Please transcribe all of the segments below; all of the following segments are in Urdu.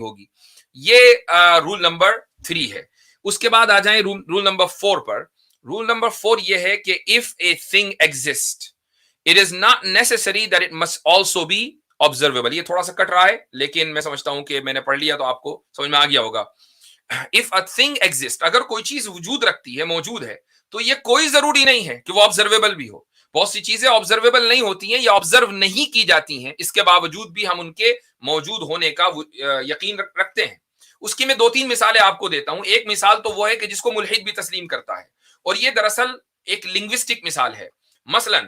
ہوگی. یہ رول نمبر 3 ہے. اس کے بعد آ جائیں رول نمبر 4 پر. رول نمبر 4 یہ ہے کہ if a thing exists it is not necessary that it must also be observable. یہ تھوڑا سا کٹ رہا ہے لیکن میں سمجھتا ہوں کہ میں نے پڑھ لیا تو آپ کو سمجھ میں آ گیا ہوگا. if a thing exists, اگر کوئی چیز وجود رکھتی ہے, موجود ہے, تو یہ کوئی ضروری نہیں ہے کہ وہ observable بھی ہو. بہت سی چیزیں observable نہیں ہوتی ہیں یا observe نہیں کی جاتی ہیں, اس کے باوجود بھی ہم ان کے موجود ہونے کا یقین رکھتے ہیں. اس کی میں 2-3 مثالیں آپ کو دیتا ہوں. ایک مثال تو وہ ہے کہ جس کو ملحد بھی تسلیم کرتا ہے, اور یہ دراصل ایک لنگوسٹک مثال ہے. مثلا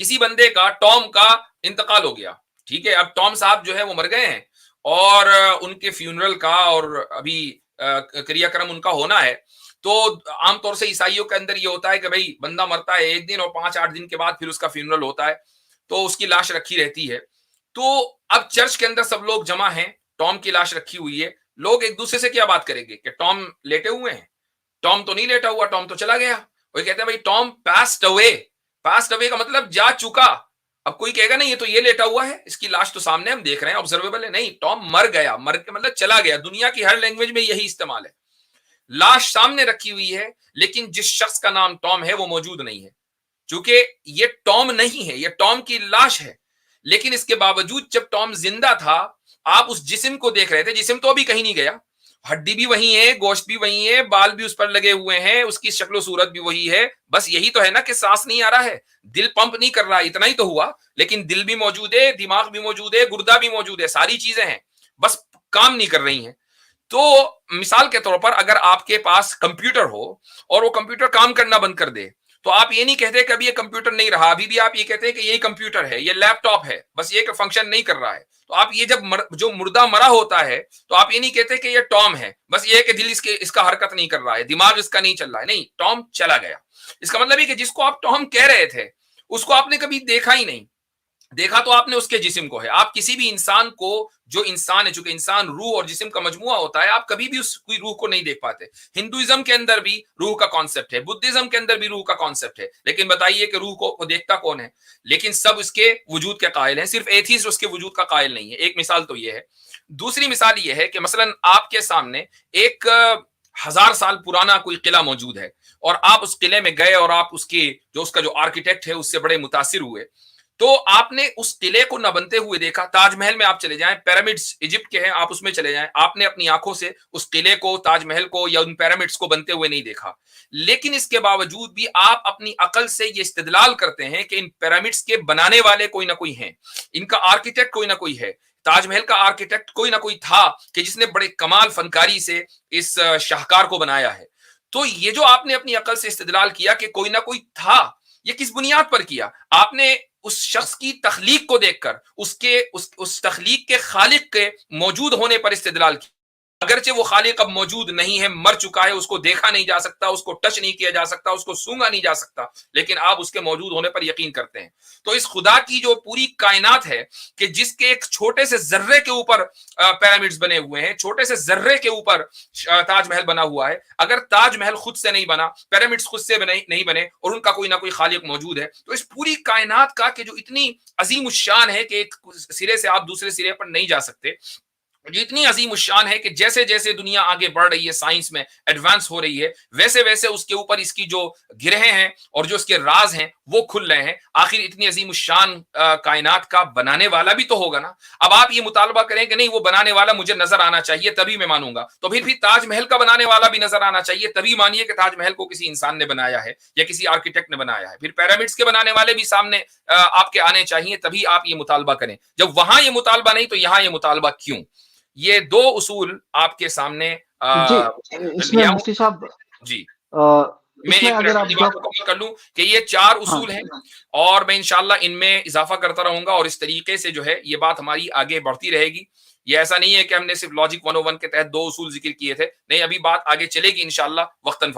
کسی بندے کا, ٹام کا انتقال ہو گیا, ٹھیک ہے. اب ٹام صاحب جو ہے وہ مر گئے ہیں اور ان کے فیونرل کا اور ابھی کریا کرم ان کا ہونا ہے. تو عام طور سے عیسائیوں کے اندر یہ ہوتا ہے کہ بھئی بندہ مرتا ہے 1 دن اور 5-8 دن کے بعد پھر اس کا فیونرل ہوتا ہے, تو اس کی لاش رکھی رہتی ہے. تو اب چرچ کے اندر سب لوگ جمع ہیں, ٹام کی لاش رکھی ہوئی ہے. لوگ ایک دوسرے سے کیا بات کریں گے کہ ٹام لیٹے ہوئے ہیں. ٹام تو نہیں لیٹا ہوا, ٹام تو چلا گیا. وہ کہتے ہیں بھائی Tom passed away. Passed away کا مطلب جا چکا. اب کوئی کہے گا نہیں یہ تو یہ لیٹا ہوا ہے, اس کی لاش تو سامنے ہم دیکھ رہے ہیں, آبزرویبل ہے. نہیں, ٹام مر گیا. مر کے مطلب چلا گیا. دنیا کی ہر لینگویج میں یہی استعمال ہے. لاش سامنے رکھی ہوئی ہے لیکن جس شخص کا نام ٹام ہے وہ موجود نہیں ہے, چونکہ یہ ٹام نہیں ہے, یہ ٹام کی لاش ہے. لیکن اس کے باوجود جب ٹام زندہ تھا آپ اس جسم کو دیکھ رہے تھے. جسم تو ابھی کہیں نہیں گیا, ہڈی بھی وہی ہے, گوشت بھی وہی ہے, بال بھی اس پر لگے ہوئے ہیں, اس کی شکل و صورت بھی وہی ہے. بس یہی تو ہے نا کہ سانس نہیں آ رہا ہے, دل پمپ نہیں کر رہا, اتنا ہی تو ہوا. لیکن دل بھی موجود ہے, دماغ بھی موجود ہے, گردہ بھی موجود ہے, ساری چیزیں ہیں, بس کام نہیں کر رہی ہیں. تو مثال کے طور پر اگر آپ کے پاس کمپیوٹر ہو اور وہ کمپیوٹر کام کرنا بند کر دے, تو آپ یہ نہیں کہتے کہ ابھی یہ کمپیوٹر نہیں رہا, ابھی بھی آپ یہ کہتے ہیں کہ یہی کمپیوٹر ہے, یہ لیپ ٹاپ ہے, بس یہ کہ فنکشن نہیں کر رہا ہے. تو آپ یہ جب جو مردہ مرا ہوتا ہے تو آپ یہ نہیں کہتے کہ یہ ٹام ہے, بس یہ کہ دل اس کا حرکت نہیں کر رہا ہے, دماغ اس کا نہیں چل رہا ہے. نہیں, ٹام چلا گیا. اس کا مطلب یہ کہ جس کو آپ ٹام کہہ رہے تھے اس کو آپ نے کبھی دیکھا ہی نہیں. دیکھا تو آپ نے اس کے جسم کو ہے. آپ کسی بھی انسان کو, جو انسان ہے, چونکہ انسان روح اور جسم کا مجموعہ ہوتا ہے, آپ کبھی بھی اس کی روح کو نہیں دیکھ پاتے. ہندوازم کے اندر بھی روح کا کانسیپٹ ہے, بدھزم کے اندر بھی روح کا کانسیپٹ ہے, لیکن بتائیے کہ روح کو دیکھتا کون ہے؟ لیکن سب اس کے وجود کے قائل ہیں, صرف ایتھیسٹ اس کے وجود کا قائل نہیں ہے. ایک مثال تو یہ ہے. دوسری مثال یہ ہے کہ مثلا آپ کے سامنے ایک 1000 سال پرانا کوئی قلعہ موجود ہے اور آپ اس قلعے میں گئے اور آپ اس کا جو آرکیٹیکٹ ہے اس سے بڑے متاثر ہوئے. تو آپ نے اس قلعے کو نہ بنتے ہوئے دیکھا. تاج محل میں آپ چلے جائیں, پیرامڈز ایجپٹ کے ہیں, آپ اس میں چلے جائیں, آپ نے اپنی آنکھوں سے اس قلعے کو, تاج محل کو یا ان پیرامڈز کو بنتے ہوئے نہیں دیکھا. لیکن اس کے باوجود بھی آپ اپنی عقل سے یہ استدلال کرتے ہیں کہ ان پیرامڈز کے بنانے والے کوئی نہ کوئی ہیں, ان کا آرکیٹیکٹ کوئی نہ کوئی ہے. تاج محل کا آرکیٹیکٹ کوئی نہ کوئی تھا کہ جس نے بڑے کمال فنکاری سے اس شاہکار کو بنایا ہے. تو یہ جو آپ نے اپنی عقل سے استدلال کیا کہ کوئی نہ کوئی تھا, یہ کس بنیاد پر کیا؟ آپ نے اس شخص کی تخلیق کو دیکھ کر اس تخلیق کے خالق کے موجود ہونے پر استدلال کیا. اگرچہ وہ خالق اب موجود نہیں ہے, مر چکا ہے, اس کو دیکھا نہیں جا سکتا, اس کو ٹچ نہیں کیا جا سکتا, اس کو سونگا نہیں جا سکتا, لیکن آپ اس کے موجود ہونے پر یقین کرتے ہیں. تو اس خدا کی جو پوری کائنات ہے کہ جس کے ایک چھوٹے سے ذرے کے اوپر پیرامڈز بنے ہوئے ہیں, چھوٹے سے ذرے کے اوپر تاج محل بنا ہوا ہے. اگر تاج محل خود سے نہیں بنا, پیرامڈز خود سے نہیں بنے اور ان کا کوئی نہ کوئی خالق موجود ہے, تو اس پوری کائنات کا کہ جو اتنی عظیم الشان ہے کہ ایک سرے سے آپ دوسرے سرے پر نہیں جا سکتے, جو اتنی عظیم الشان ہے کہ جیسے جیسے دنیا آگے بڑھ رہی ہے, سائنس میں ایڈوانس ہو رہی ہے, ویسے ویسے اس کے اوپر اس کی جو گرہیں ہیں اور جو اس کے راز ہیں وہ کھل رہے ہیں. آخر اتنی عظیم الشان کائنات کا بنانے والا بھی تو ہوگا نا. اب آپ یہ مطالبہ کریں کہ نہیں وہ بنانے والا مجھے نظر آنا چاہیے تبھی میں مانوں گا, تو پھر تاج محل کا بنانے والا بھی نظر آنا چاہیے تبھی مانیے کہ تاج محل کو کسی انسان نے بنایا ہے یا کسی آرکیٹیکٹ نے بنایا ہے. پھر پیرامڈز کے بنانے والے بھی سامنے آپ کے آنے چاہیے تبھی آپ یہ مطالبہ کریں. جب وہاں یہ مطالبہ نہیں تو یہاں یہ مطالبہ کیوں؟ یہ 2 اصول آپ کے سامنے جی اس میں مفتی صاحب, جی میں ایک اگر آپ بات مکمل کر لوں کہ یہ 4 اصول ہیں اور میں انشاءاللہ ان میں اضافہ کرتا رہوں گا, اور اس طریقے سے جو ہے یہ بات ہماری آگے بڑھتی رہے گی. یہ ایسا نہیں ہے کہ ہم نے صرف لاجک 101 کے تحت 2 اصول ذکر کیے تھے, نہیں, ابھی بات آگے چلے گی انشاءاللہ وقتاً